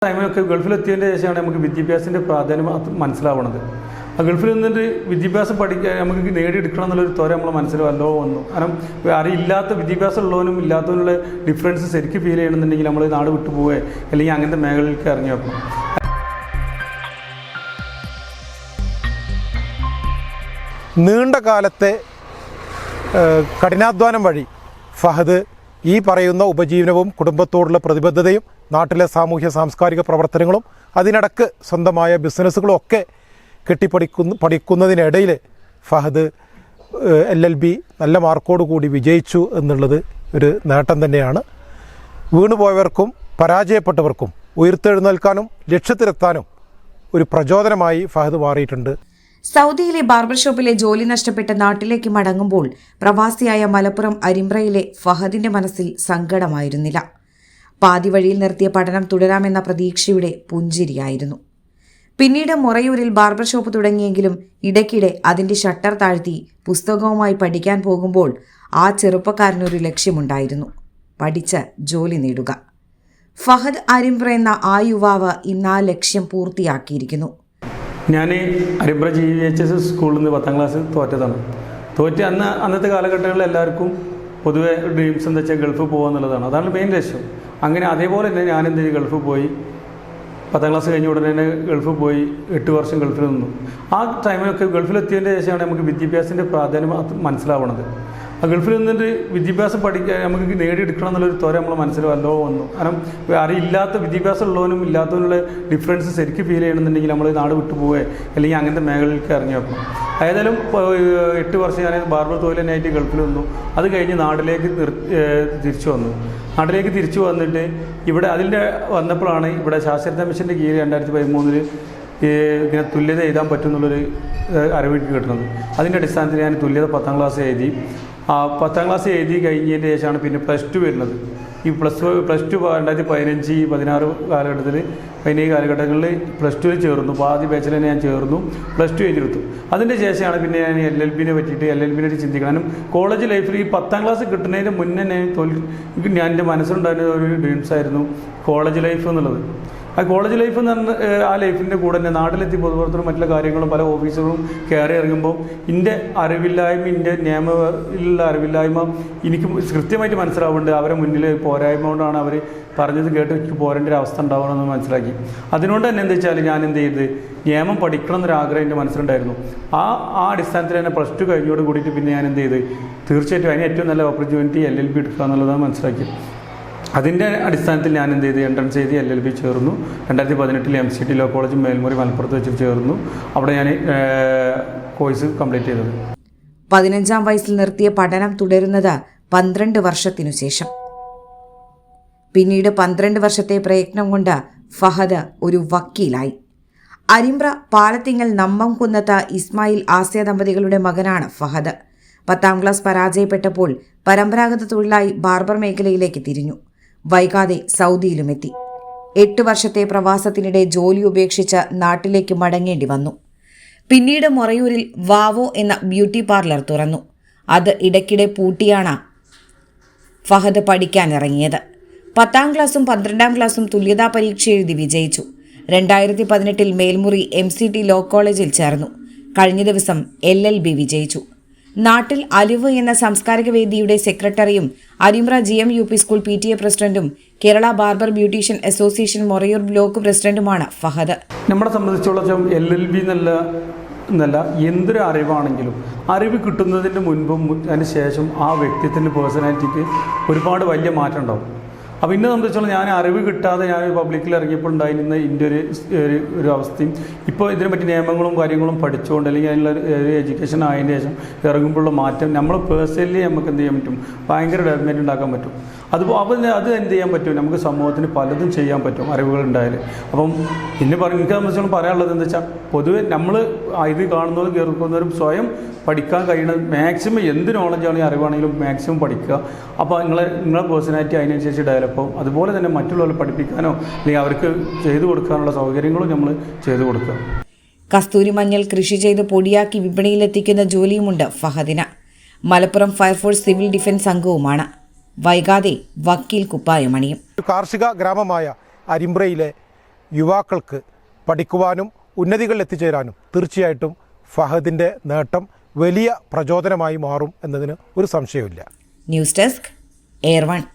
ടൈമിലൊക്കെ ഗൾഫിലെത്തിയതിൻ്റെ ശേഷമാണ് നമുക്ക് വിദ്യാഭ്യാസത്തിൻ്റെ പ്രാധാന്യം മനസ്സിലാവുന്നത്. ആ ഗൾഫിൽ നിന്നിട്ട് വിദ്യാഭ്യാസം പഠിക്കാൻ നമുക്ക് നേടിയെടുക്കണം എന്നുള്ളൊരു ത്വര നമ്മളെ മനസ്സിൽ വല്ലോ വന്നു. കാരണം അറിയില്ലാത്ത വിദ്യാഭ്യാസം ഉള്ളവനും ഇല്ലാത്തവനുള്ള ഡിഫറൻസ് ശരിക്കും ഫീൽ ചെയ്യണമെന്നുണ്ടെങ്കിൽ നമ്മൾ നാട് വിട്ടു പോവേ അല്ലെങ്കിൽ അങ്ങനത്തെ മേഖലയിലേക്ക് ഇറങ്ങി വെക്കണം. നീണ്ട കാലത്തെ കഠിനാധ്വാനം വഴി ഫഹദ് ഈ പറയുന്ന ഉപജീവനവും കുടുംബത്തോടുള്ള പ്രതിബദ്ധതയും നാട്ടിലെ സാമൂഹ്യ സാംസ്കാരിക പ്രവർത്തനങ്ങളും അതിനിടക്ക് സ്വന്തമായ ബിസിനസ്സുകളും ഒക്കെ പഠിക്കുന്നതിനിടയിൽ ഫഹദ് LLB നല്ല മാർക്കോടുകൂടി വിജയിച്ചു എന്നുള്ളത് ഒരു നേട്ടം തന്നെയാണ്. വീണുപോയവർക്കും പരാജയപ്പെട്ടവർക്കും ഉയർത്തെഴുന്നേൽക്കാനും ലക്ഷ്യത്തിലെത്താനും ഒരു പ്രചോദനമായി ഫഹദ് മാറിയിട്ടുണ്ട്. സൗദിയിലെ ബാർബർ ഷോപ്പിലെ ജോലി നഷ്ടപ്പെട്ട് നാട്ടിലേക്ക് മടങ്ങുമ്പോൾ പ്രവാസിയായ മലപ്പുറം അരിമ്പ്രയിലെ ഫഹദിന്റെ മനസ്സിൽ സങ്കടമായിരുന്നില്ല. പാതി വഴിയിൽ നിർത്തിയ പഠനം തുടരാമെന്ന പ്രതീക്ഷയുടെ പുഞ്ചിരിയായിരുന്നു. പിന്നീട് മൊറയൂരിൽ ബാർബർ ഷോപ്പ് തുടങ്ങിയെങ്കിലും ഇടയ്ക്കിടെ അതിന്റെ ഷട്ടർ താഴ്ത്തി പുസ്തകവുമായി പഠിക്കാൻ പോകുമ്പോൾ ആ ചെറുപ്പക്കാരനൊരു ലക്ഷ്യമുണ്ടായിരുന്നു: പഠിച്ച് ജോലി നേടുക. ഫഹദ് അരിമ്പ്ര എന്ന ആ യുവാവ് ഇന്ന് ആ ലക്ഷ്യം പൂർത്തിയാക്കിയിരിക്കുന്നു. ഞാൻ അരിമ്പ്ര GHS സ്കൂളിൽ നിന്ന് 10ാം ക്ലാസ് തോറ്റതാണ്. അന്നത്തെ കാലഘട്ടങ്ങളിൽ എല്ലാവർക്കും പൊതുവെ ഡ്രീംസ് എന്താ വെച്ചാൽ ഗൾഫിൽ പോകുക എന്നുള്ളതാണ്. അതാണ് മെയിൻ ലക്ഷ്യം. അങ്ങനെ അതേപോലെ തന്നെ ഞാൻ എന്ത് ചെയ്യും, ഗൾഫിൽ പോയി 10ാം ക്ലാസ് കഴിഞ്ഞ ഉടനെ തന്നെ ഗൾഫിൽ പോയി 8 വർഷം ഗൾഫിൽ നിന്നു. ആ ടൈമിലൊക്കെ ഗൾഫിലെത്തിയതിൻ്റെ ശേഷമാണ് നമുക്ക് വിദ്യാഭ്യാസത്തിൻ്റെ പ്രാധാന്യം മനസ്സിലാവുന്നത്. ആ ഗൾഫിൽ നിന്നിട്ട് വിദ്യാഭ്യാസം പഠിക്കാൻ നമുക്ക് നേടിയെടുക്കണം എന്നുള്ളൊരു ത്വര നമ്മളെ മനസ്സിൽ വല്ലോ വന്നു. കാരണം അറിയില്ലാത്ത വിദ്യാഭ്യാസം ഉള്ളവനും ഇല്ലാത്തവനുള്ള ഡിഫറൻസ് ശരിക്കും ഫീൽ ചെയ്യണമെന്നുണ്ടെങ്കിൽ നമ്മൾ നാട് വിട്ടു പോവേ അല്ലെങ്കിൽ അങ്ങനത്തെ മേഖലയിലേക്ക് ഇറങ്ങി വെക്കണം. ഏതായാലും 8 വർഷം ഞാൻ ബാർബർ തൊഴിലിനായിട്ട് ഗൾഫിൽ നിന്നു. അത് കഴിഞ്ഞ് നാട്ടിലേക്ക് തിരിച്ചു വന്നു. നാട്ടിലേക്ക് തിരിച്ചു വന്നിട്ട് ഇവിടെ അതിൻ്റെ വന്നപ്പോഴാണ് ഇവിടെ ശാസ്ത്രജ്ഞ മിഷൻ്റെ കീഴിൽ 2013 ഇങ്ങനെ തുല്യത എഴുതാൻ പറ്റുമെന്നുള്ളൊരു അറിവ് കിട്ടുന്നത്. അതിൻ്റെ അടിസ്ഥാനത്തിൽ ഞാൻ തുല്യത 10ാം ക്ലാസ് എഴുതി. 10ാം ക്ലാസ് എഴുതി കഴിഞ്ഞതിന് ശേഷമാണ് പിന്നെ +2 വരുന്നത്. ഈ +2 2015, 16 കാലഘട്ടത്തിൽ 17 കാലഘട്ടങ്ങളിൽ +2 ചേർന്നു. ആദ്യ ബാച്ചിൽ തന്നെ ഞാൻ ചേർന്നു, +2 എഴുതിയെടുത്തു. അതിൻ്റെ ശേഷമാണ് പിന്നെ ഞാൻ LLBനെ പറ്റിയിട്ട് LLBനെ ചിന്തിക്കണം. കാരണം കോളേജ് ലൈഫിൽ ഈ 10ാം ക്ലാസ് കിട്ടുന്നതിന് മുന്നേ ഞാൻ എൻ്റെ മനസ്സിലുണ്ടായിരുന്ന ഒരു ഡ്രീംസ് ആയിരുന്നു കോളേജ് ലൈഫ് എന്നുള്ളത്. ആ കോളേജ് ലൈഫ് എന്ന് പറഞ്ഞ ആ ലൈഫിൻ്റെ കൂടെ തന്നെ നാട്ടിലെത്തി പൊതുപ്രവർത്തനം മറ്റുള്ള കാര്യങ്ങളും പല ഓഫീസുകളും കയറി ഇറങ്ങുമ്പോൾ എൻ്റെ അറിവില്ലായ്മ, എൻ്റെ നിയമത്തിലുള്ള അറിവില്ലായ്മ എനിക്ക് കൃത്യമായിട്ട് മനസ്സിലാവുന്നുണ്ട്. അവരെ മുന്നിൽ പോരായ്മ കൊണ്ടാണ് അവർ പറഞ്ഞത് കേട്ട് എനിക്ക് പോരേണ്ട ഒരു അവസ്ഥ ഉണ്ടാവണമെന്ന് മനസ്സിലാക്കി. അതുകൊണ്ട് തന്നെ എന്താ വെച്ചാൽ ഞാൻ എന്ത് ചെയ്ത് നിയമം പഠിക്കണം എന്നൊരാഗ്രഹം എൻ്റെ മനസ്സിലുണ്ടായിരുന്നു. ആ അടിസ്ഥാനത്തിൽ തന്നെ +2 കഴിഞ്ഞോട് കൂടിയിട്ട് പിന്നെ ഞാൻ എന്ത് ചെയ്ത് തീർച്ചയായിട്ടും അതിന് ഏറ്റവും നല്ല ഓപ്പർച്യൂണിറ്റി LLB എടുക്കുക എന്നുള്ളതാണ് മനസ്സിലാക്കിയത്. അതിൻ്റെ അടിസ്ഥാനത്തിൽ ഞാൻ എന്ത് ചെയ്ത് എൻട്രൻസ് ചെയ്ത് LLB ചേർന്നു. 2018 MCT ലോ കോളേജ് മേൽമുറി മലപ്പുറത്ത് വെച്ച് ചേർന്നു. അവിടെ ഞാൻ കോഴ്സ് കംപ്ലീറ്റ് ചെയ്തത്. 15ാം വയസ്സിൽ നിർത്തിയ പഠനം തുടരുന്നത് 12 വർഷത്തിനു ശേഷം. പിന്നീട് 12 വർഷത്തെ പ്രയത്നം കൊണ്ട് ഫഹദ് ഒരു വക്കീലായി. അരിമ്പ്ര പാലത്തിങ്ങൽ നമ്മംകുന്നത്ത് ഇസ്മായിൽ ആസിയ ദമ്പതികളുടെ മകനാണ് ഫഹദ്. 10ാം ക്ലാസ് പരാജയപ്പെട്ടപ്പോൾ പരമ്പരാഗത തൊഴിലായി ബാർബർ മേഖലയിലേക്ക് തിരിഞ്ഞു. വൈകാതെ സൗദിയിലുമെത്തി. 8 വർഷത്തെ പ്രവാസത്തിനിടെ ജോലി ഉപേക്ഷിച്ച് നാട്ടിലേക്ക് മടങ്ങേണ്ടി വന്നു. പിന്നീട് മൊറയൂരിൽ വാവോ എന്ന ബ്യൂട്ടി പാർലർ തുറന്നു. അത് ഇടയ്ക്കിടെ പൂട്ടിയാണ് ഫഹദ് പഠിക്കാനിറങ്ങിയത്. 10ാം ക്ലാസും 12ാം ക്ലാസും തുല്യതാ പരീക്ഷ എഴുതി വിജയിച്ചു. 2018 മേൽമുറി MCT ലോ കോളേജിൽ ചേർന്നു. കഴിഞ്ഞ ദിവസം LLB വിജയിച്ചു. നാട്ടിൽ അലിവ് എന്ന സാംസ്കാരിക വേദിയുടെ സെക്രട്ടറിയും അരിമ്പ്ര GMUP സ്കൂൾ PTA പ്രസിഡന്റും Kerala barber beautician association Morayur block പ്രസിഡന്റുമാണ് ഫഹദ്. നമ്മളെ സംബന്ധിച്ചോളം LLB എന്നല്ല എന്തൊരു അറിവാണെങ്കിലും അറിവ് കിട്ടുന്നതിന് മുൻപും അതിന് ശേഷം ആ വ്യക്തിത്വത്തിൻ്റെ പേഴ്സണാലിറ്റിക്ക് ഒരുപാട് വലിയ മാറ്റം ഉണ്ടാവും. അപ്പോൾ എന്നെ സംബന്ധിച്ചോളം ഞാൻ അറിവ് കിട്ടാതെ ഞാൻ പബ്ലിക്കിൽ ഇറങ്ങിയപ്പോൾ ഉണ്ടായിരുന്ന ഇതിൻ്റെ ഒരു അവസ്ഥയും ഇപ്പോൾ ഇതിനെപ്പറ്റി നിയമങ്ങളും കാര്യങ്ങളും പഠിച്ചുകൊണ്ട് അല്ലെങ്കിൽ അതിനുള്ള ഒരു എഡ്യൂക്കേഷൻ ആയതിന് ശേഷം ഇറങ്ങുമ്പോഴുള്ള മാറ്റം നമ്മൾ പേഴ്സണലി നമുക്ക് എന്ത് ചെയ്യാൻ പറ്റും, ഭയങ്കര ഡെവലപ്മെൻറ്റ് ഉണ്ടാക്കാൻ പറ്റും. അത് എന്ത് ചെയ്യാൻ പറ്റും, നമുക്ക് സമൂഹത്തിന് പലതും ചെയ്യാൻ പറ്റും അറിവുകൾ ഉണ്ടായാൽ. അപ്പം എനിക്ക് സംബന്ധിച്ചോളം പറയാനുള്ളത് എന്താ വെച്ചാൽ പൊതുവെ നമ്മൾ ഇത് കാണുന്നവരും കേൾക്കുന്നവരും സ്വയം പഠിക്കാൻ കഴിയുന്നത് മാക്സിമം എന്ത് നോളജാണെങ്കിലും അറിവാണെങ്കിലും മാക്സിമം പഠിക്കുക. അപ്പോൾ നിങ്ങളെ പേഴ്സണാലിറ്റി അതിനനുസരിച്ച് ഡെവലപ്പ് ആവും. അതുപോലെ തന്നെ മറ്റുള്ളവരെ പഠിപ്പിക്കാനോ അല്ലെങ്കിൽ അവർക്ക് ചെയ്തു കൊടുക്കാനുള്ള സൗകര്യങ്ങളും നമ്മൾ ചെയ്തു കൊടുക്കുക. കസ്തൂരി മഞ്ഞൾ കൃഷി ചെയ്ത് പൊടിയാക്കി വിപണിയിലെത്തിക്കുന്ന ജോലിയുമുണ്ട് ഫഹദിന്. മലപ്പുറം ഫയർഫോഴ്സ് സിവിൽ ഡിഫൻസ് അംഗവുമാണ്. വൈകാതെ വക്കീൽ കുപ്പായമണിയും. കാർഷിക ഗ്രാമമായ അരിമ്പ്രയിലെ യുവാക്കൾക്ക് പഠിക്കുവാനും ഉന്നതികളിൽ എത്തിച്ചേരാനും തീർച്ചയായിട്ടും ഫഹദിൻ്റെ നേട്ടം വലിയ പ്രചോദനമായി മാറും എന്നതിന് ഒരു സംശയവുമില്ല. News desk air 1.